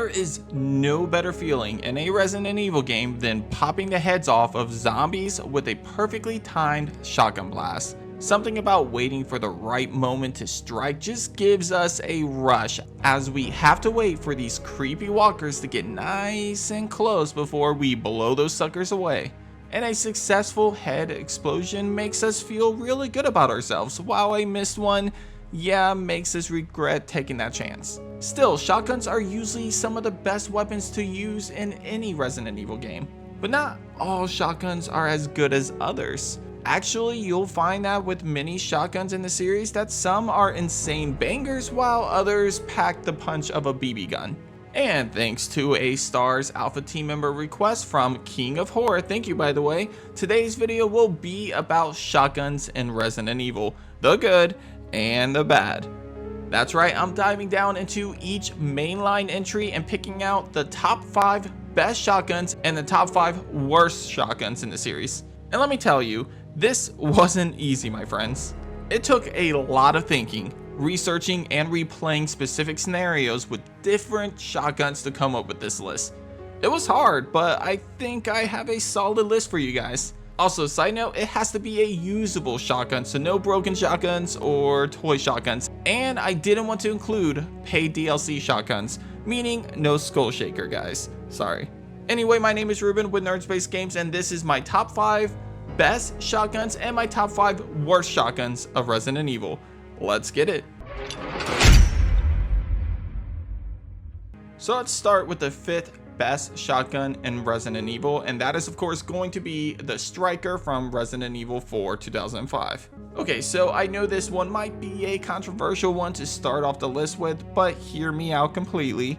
There is no better feeling in a Resident Evil game than popping the heads off of zombies with a perfectly timed shotgun blast. Something about waiting for the right moment to strike just gives us a rush, as we have to wait for these creepy walkers to get nice and close before we blow those suckers away. And a successful head explosion makes us feel really good about ourselves, while a missed one, yeah, makes us regret taking that chance. Still, shotguns are usually some of the best weapons to use in any Resident Evil game, but not all shotguns are as good as others. Actually, you'll find that with many shotguns in the series that some are insane bangers while others pack the punch of a BB gun. And thanks to a Stars Alpha team member request from King of Horror, thank you by the way, today's video will be about shotguns in Resident Evil, the good and the bad. That's right, I'm diving down into each mainline entry and picking out the top 5 best shotguns and the top 5 worst shotguns in the series. And let me tell you, this wasn't easy, my friends. It took a lot of thinking, researching, and replaying specific scenarios with different shotguns to come up with this list. It was hard, but I think I have a solid list for you guys. Also, side note, it has to be a usable shotgun, so no broken shotguns or toy shotguns. And I didn't want to include paid DLC shotguns, meaning no skull shaker, guys. Sorry. Anyway, my name is Ruben with Nerdspace Games, and this is my top 5 best shotguns and my top 5 worst shotguns of Resident Evil. Let's get it. So let's start with the 5th best shotgun in Resident Evil, and that is of course going to be the Striker from Resident Evil 4 2005. Okay, so I know this one might be a controversial one to start off the list with, but hear me out completely.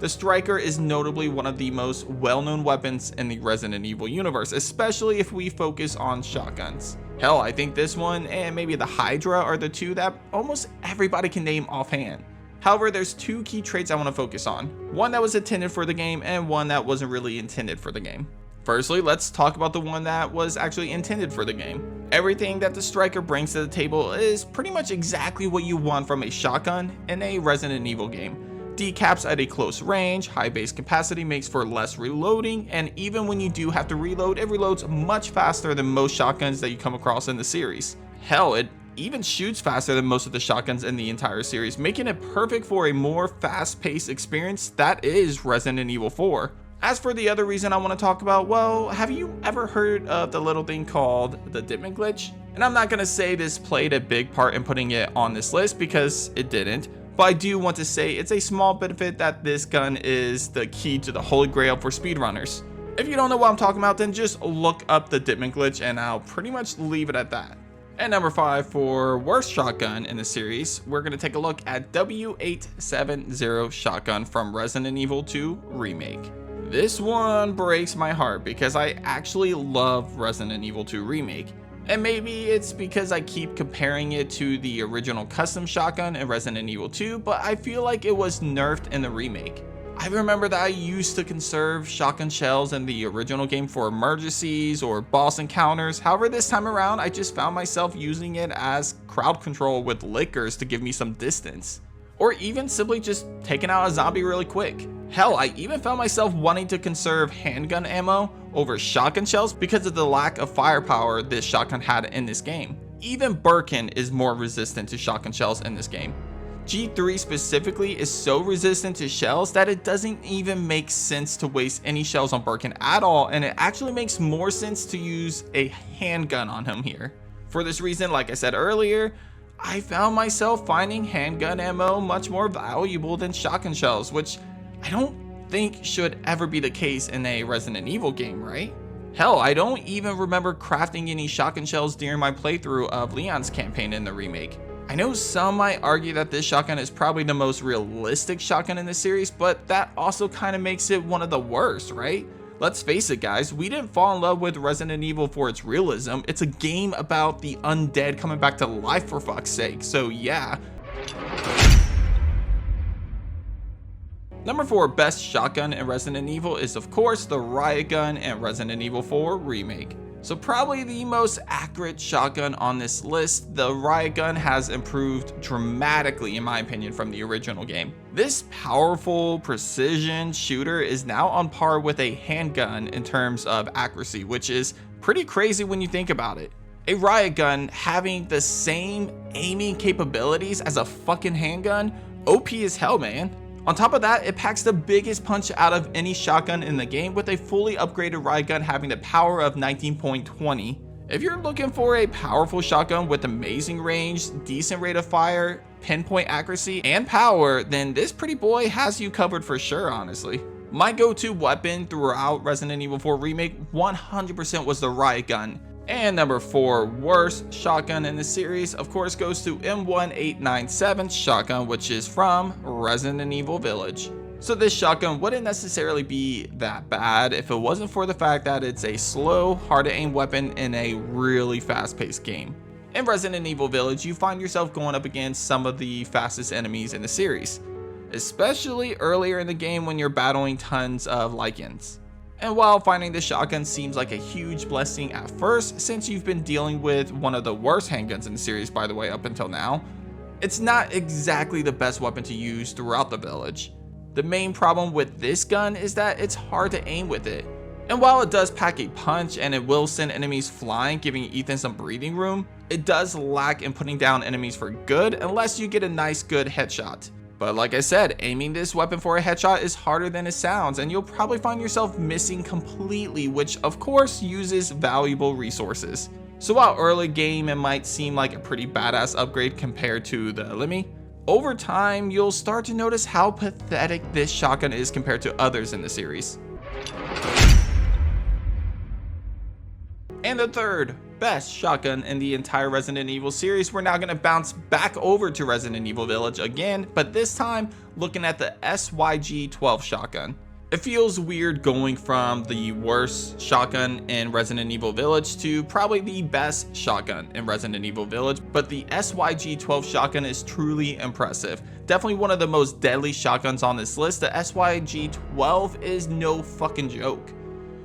The Striker is notably one of the most well-known weapons in the Resident Evil universe, especially if we focus on shotguns. Hell, I think this one and maybe the Hydra are the two that almost everybody can name offhand. However, there's 2 key traits I want to focus on. One that was intended for the game and one that wasn't really intended for the game. Firstly, let's talk about the one that was actually intended for the game. Everything that the Striker brings to the table is pretty much exactly what you want from a shotgun in a Resident Evil game. Decaps at a close range, high base capacity makes for less reloading, and even when you do have to reload, it reloads much faster than most shotguns that you come across in the series. Hell, it even shoots faster than most of the shotguns in the entire series, making it perfect for a more fast-paced experience that is Resident Evil 4. As for the other reason I want to talk about, well, have you ever heard of the little thing called the Dipman glitch? And I'm not going to say this played a big part in putting it on this list because it didn't, but I do want to say it's a small benefit that this gun is the key to the holy grail for speedrunners. If you don't know what I'm talking about, then just look up the Dipman glitch and I'll pretty much leave it at that. At number 5 for worst shotgun in the series, we're going to take a look at W870 shotgun from Resident Evil 2 Remake. This one breaks my heart because I actually love Resident Evil 2 Remake. And maybe it's because I keep comparing it to the original custom shotgun in Resident Evil 2, but I feel like it was nerfed in the remake. I remember that I used to conserve shotgun shells in the original game for emergencies or boss encounters. However, this time around, I just found myself using it as crowd control with lickers to give me some distance. Or even simply just taking out a zombie really quick. Hell, I even found myself wanting to conserve handgun ammo over shotgun shells because of the lack of firepower this shotgun had in this game. Even Birkin is more resistant to shotgun shells in this game. G3 specifically is so resistant to shells that it doesn't even make sense to waste any shells on Birkin at all, and it actually makes more sense to use a handgun on him here. For this reason, like I said earlier, I found myself finding handgun ammo much more valuable than shotgun shells, which I don't think should ever be the case in a Resident Evil game, right? Hell, I don't even remember crafting any shotgun shells during my playthrough of Leon's campaign in the remake. I know some might argue that this shotgun is probably the most realistic shotgun in the series, but that also kind of makes it one of the worst, right? Let's face it, guys, we didn't fall in love with Resident Evil for its realism. It's a game about the undead coming back to life, for fuck's sake, so yeah. Number 4 best shotgun in Resident Evil is of course the riot gun in Resident Evil 4 Remake. So probably the most accurate shotgun on this list, the riot gun has improved dramatically in my opinion from the original game. This powerful precision shooter is now on par with a handgun in terms of accuracy, which is pretty crazy when you think about it. A riot gun having the same aiming capabilities as a fucking handgun, OP as hell, man. On top of that, it packs the biggest punch out of any shotgun in the game, with a fully upgraded riot gun having the power of 19.20. If you're looking for a powerful shotgun with amazing range, decent rate of fire, pinpoint accuracy, and power, then this pretty boy has you covered for sure, honestly. My go-to weapon throughout Resident Evil 4 Remake 100% was the riot gun. And number 4 worst shotgun in the series, of course, goes to M1897 shotgun, which is from Resident Evil Village. So this shotgun wouldn't necessarily be that bad if it wasn't for the fact that it's a slow, hard to aim weapon in a really fast-paced game. In Resident Evil Village, you find yourself going up against some of the fastest enemies in the series, especially earlier in the game when you're battling tons of Lycans. And while finding this shotgun seems like a huge blessing at first, since you've been dealing with one of the worst handguns in the series, by the way, up until now, it's not exactly the best weapon to use throughout the village. The main problem with this gun is that it's hard to aim with it. And while it does pack a punch and it will send enemies flying, giving Ethan some breathing room, it does lack in putting down enemies for good unless you get a nice good headshot. But like I said, aiming this weapon for a headshot is harder than it sounds, and you'll probably find yourself missing completely, which of course uses valuable resources. So while early game it might seem like a pretty badass upgrade compared to the Lemmy, over time you'll start to notice how pathetic this shotgun is compared to others in the series. And the third best shotgun in the entire Resident Evil series, we're now going to bounce back over to Resident Evil Village again, but this time looking at the SYG-12 shotgun. It feels weird going from the worst shotgun in Resident Evil Village to probably the best shotgun in Resident Evil Village, but the SYG-12 shotgun is truly impressive. Definitely one of the most deadly shotguns on this list. The SYG-12 is no fucking joke.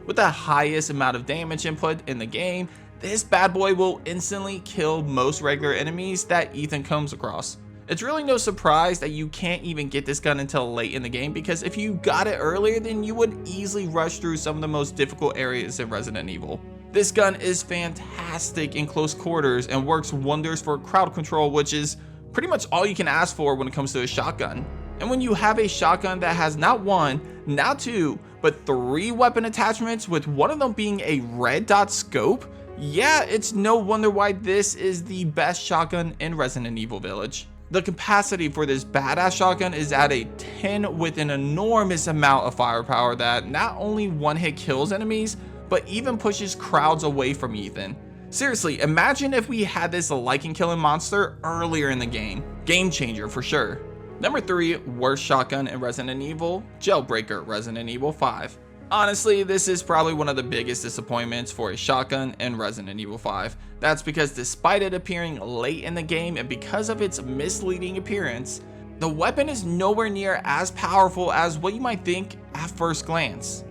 With the highest amount of damage input in the game, this bad boy will instantly kill most regular enemies that Ethan comes across. It's really no surprise that you can't even get this gun until late in the game, because if you got it earlier, then you would easily rush through some of the most difficult areas in Resident Evil. This gun is fantastic in close quarters and works wonders for crowd control, which is pretty much all you can ask for when it comes to a shotgun. And when you have a shotgun that has not one, not two, but 3 weapon attachments, with one of them being a red dot scope, yeah, it's no wonder why this is the best shotgun in Resident Evil Village. The capacity for this badass shotgun is at a 10 with an enormous amount of firepower that not only one-hit kills enemies, but even pushes crowds away from Ethan. Seriously, imagine if we had this Lycan killing monster earlier in the game. Game changer for sure. Number 3 worst shotgun in Resident Evil, Jailbreaker, Resident Evil 5. Honestly, this is probably one of the biggest disappointments for a shotgun in Resident Evil 5. That's because despite it appearing late in the game and because of its misleading appearance, the weapon is nowhere near as powerful as what you might think at first glance.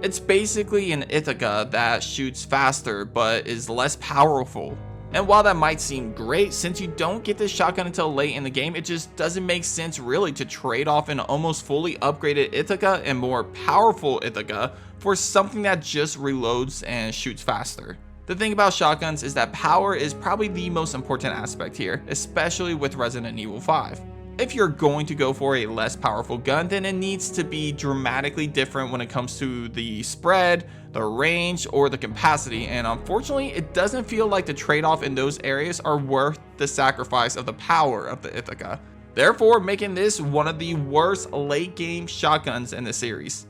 It's basically an Ithaca that shoots faster but is less powerful. And while that might seem great, since you don't get this shotgun until late in the game, it just doesn't make sense really to trade off an almost fully upgraded Ithaca and more powerful Ithaca for something that just reloads and shoots faster. The thing about shotguns is that power is probably the most important aspect here, especially with Resident Evil 5. If you're going to go for a less powerful gun, then it needs to be dramatically different when it comes to the spread, the range, or the capacity, and unfortunately it doesn't feel like the trade-off in those areas are worth the sacrifice of the power of the Ithaca, therefore making this one of the worst late game shotguns in the series.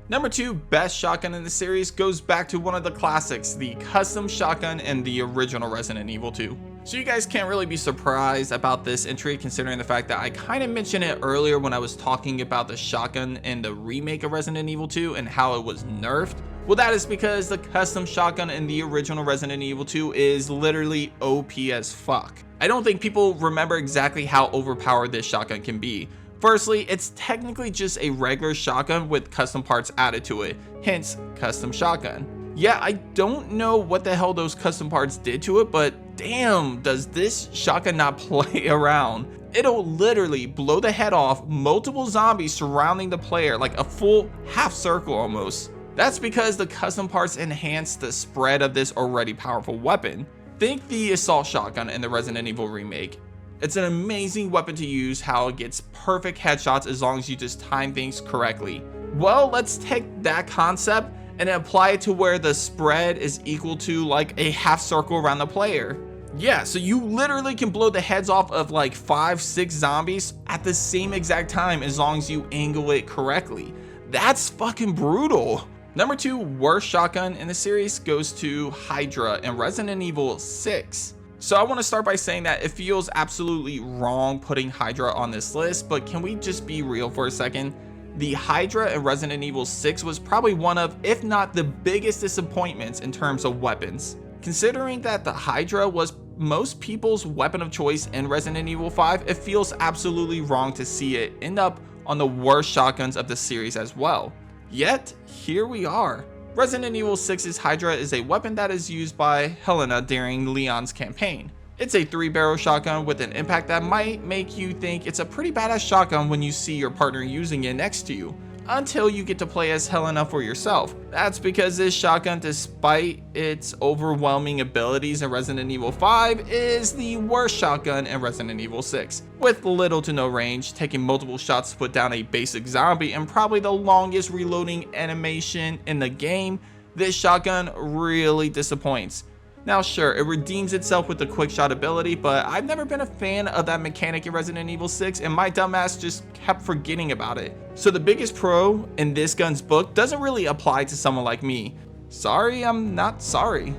Number 2 best shotgun in the series goes back to one of the classics, the custom shotgun in the original Resident Evil 2. So you guys can't really be surprised about this entry, considering the fact that I kind of mentioned it earlier when I was talking about the shotgun in the remake of Resident Evil 2 and how it was nerfed. Well, that is because the custom shotgun in the original Resident Evil 2 is literally OP as fuck. I don't think people remember exactly how overpowered this shotgun can be. Firstly, it's technically just a regular shotgun with custom parts added to it, hence custom shotgun. Yeah, I don't know what the hell those custom parts did to it, but damn, does this shotgun not play around. It'll literally blow the head off multiple zombies surrounding the player, like a full half circle almost. That's because the custom parts enhance the spread of this already powerful weapon. Think the assault shotgun in the Resident Evil remake. It's an amazing weapon to use, how it gets perfect headshots as long as you just time things correctly. Well, let's take that concept and apply it to where the spread is equal to like a half circle around the player. Yeah, so you literally can blow the heads off of like 5-6 zombies at the same exact time as long as you angle it correctly. That's fucking brutal. Number 2 worst shotgun in the series goes to Hydra in Resident Evil 6. So I want to start by saying that it feels absolutely wrong putting Hydra on this list, but can we just be real for a second? The Hydra in Resident Evil 6 was probably one of, if not the biggest disappointments in terms of weapons. Considering that the Hydra was most people's weapon of choice in Resident Evil 5, it feels absolutely wrong to see it end up on the worst shotguns of the series as well. Yet, here we are. Resident Evil 6's Hydra is a weapon that is used by Helena during Leon's campaign. It's a 3-barrel shotgun with an impact that might make you think it's a pretty badass shotgun when you see your partner using it next to you, until you get to play as Helena for yourself. That's because this shotgun, despite its overwhelming abilities in Resident Evil 5, is the worst shotgun in Resident Evil 6. With little to no range, taking multiple shots to put down a basic zombie, and probably the longest reloading animation in the game, this shotgun really disappoints. Now sure, it redeems itself with the quick shot ability, but I've never been a fan of that mechanic in Resident Evil 6, and my dumbass just kept forgetting about it. So the biggest pro in this gun's book doesn't really apply to someone like me. Sorry, I'm not sorry.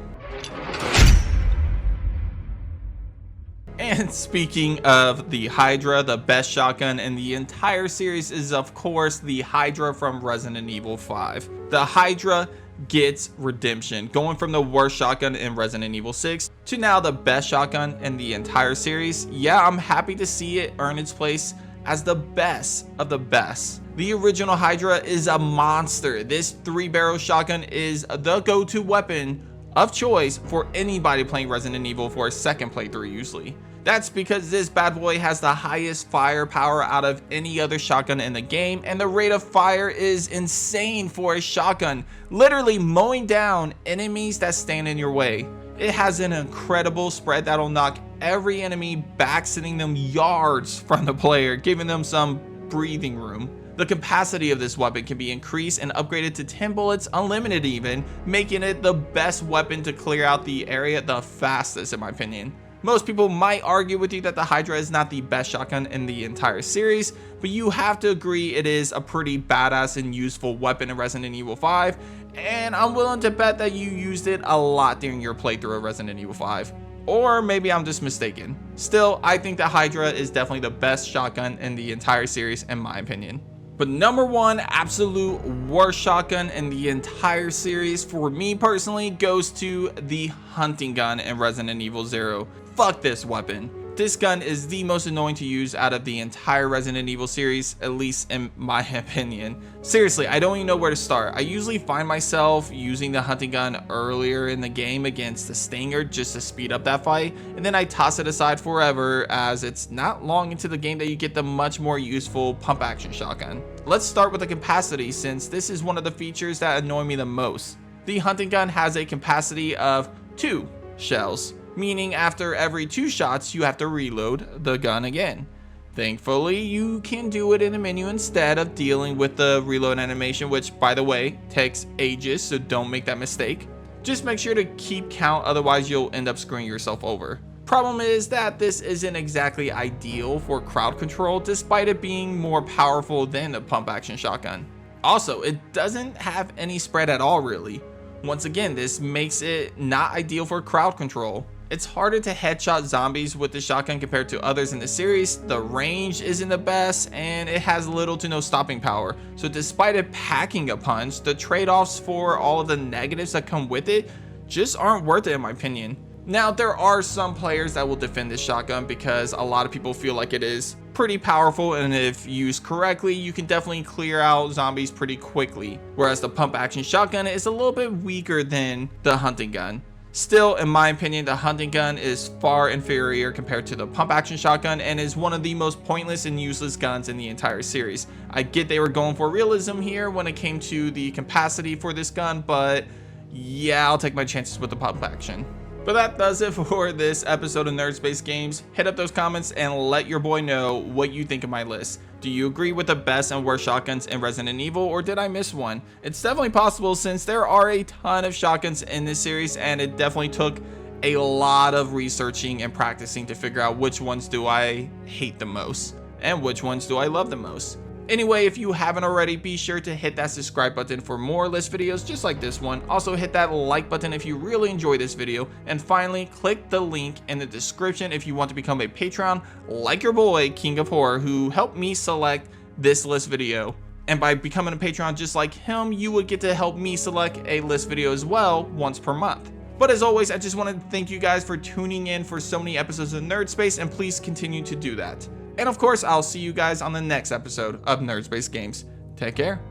And speaking of the Hydra, the best shotgun in the entire series is of course the Hydra from Resident Evil 5. The Hydra gets redemption, going from the worst shotgun in Resident Evil 6 to now the best shotgun in the entire series. Yeah, I'm happy to see it earn its place as the best of the best. The original Hydra is a monster. This 3-barrel shotgun is the go-to weapon of choice for anybody playing Resident Evil for a second playthrough usually. That's because this bad boy has the highest firepower out of any other shotgun in the game, and the rate of fire is insane for a shotgun, literally mowing down enemies that stand in your way. It has an incredible spread that'll knock every enemy back, sending them yards from the player, giving them some breathing room. The capacity of this weapon can be increased and upgraded to 10 bullets, unlimited even, making it the best weapon to clear out the area the fastest in my opinion. Most people might argue with you that the Hydra is not the best shotgun in the entire series, but you have to agree it is a pretty badass and useful weapon in Resident Evil 5, and I'm willing to bet that you used it a lot during your playthrough of Resident Evil 5. Or maybe I'm just mistaken. Still, I think the Hydra is definitely the best shotgun in the entire series in my opinion. But number 1 absolute worst shotgun in the entire series for me personally goes to the hunting gun in Resident Evil 0. Fuck this weapon. This gun is the most annoying to use out of the entire Resident Evil series, at least in my opinion. Seriously, I don't even know where to start. I usually find myself using the hunting gun earlier in the game against the Stinger just to speed up that fight, and then I toss it aside forever as it's not long into the game that you get the much more useful pump action shotgun. Let's start with the capacity, since this is one of the features that annoy me the most. The hunting gun has a capacity of 2 shells, meaning after every 2 shots you have to reload the gun again. Thankfully, you can do it in the menu instead of dealing with the reload animation, which by the way takes ages, so don't make that mistake. Just make sure to keep count, otherwise you'll end up screwing yourself over. Problem is that this isn't exactly ideal for crowd control, despite it being more powerful than the pump action shotgun. Also, it doesn't have any spread at all really. Once again, this makes it not ideal for crowd control. It's harder to headshot zombies with the shotgun compared to others in the series. The range isn't the best, and it has little to no stopping power. So despite it packing a punch, the trade-offs for all of the negatives that come with it just aren't worth it in my opinion. Now, there are some players that will defend this shotgun because a lot of people feel like it is pretty powerful, and if used correctly, you can definitely clear out zombies pretty quickly, whereas the pump action shotgun is a little bit weaker than the hunting gun. Still, in my opinion, the hunting gun is far inferior compared to the pump action shotgun and is one of the most pointless and useless guns in the entire series. I get they were going for realism here when it came to the capacity for this gun, but yeah, I'll take my chances with the pump action. But that does it for this episode of Nerd Space Games. Hit up those comments and let your boy know what you think of my list. Do you agree with the best and worst shotguns in Resident Evil, or did I miss one? It's definitely possible since there are a ton of shotguns in this series, and it definitely took a lot of researching and practicing to figure out which ones do I hate the most and which ones do I love the most. Anyway, if you haven't already, be sure to hit that subscribe button for more list videos just like this one. Also hit that like button if you really enjoy this video. And finally, click the link in the description if you want to become a Patreon like your boy, King of Horror, who helped me select this list video. And by becoming a Patreon just like him, you would get to help me select a list video as well once per month. But as always, I just wanted to thank you guys for tuning in for so many episodes of Nerd Space, and please continue to do that. And of course, I'll see you guys on the next episode of Nerd Space Games. Take care.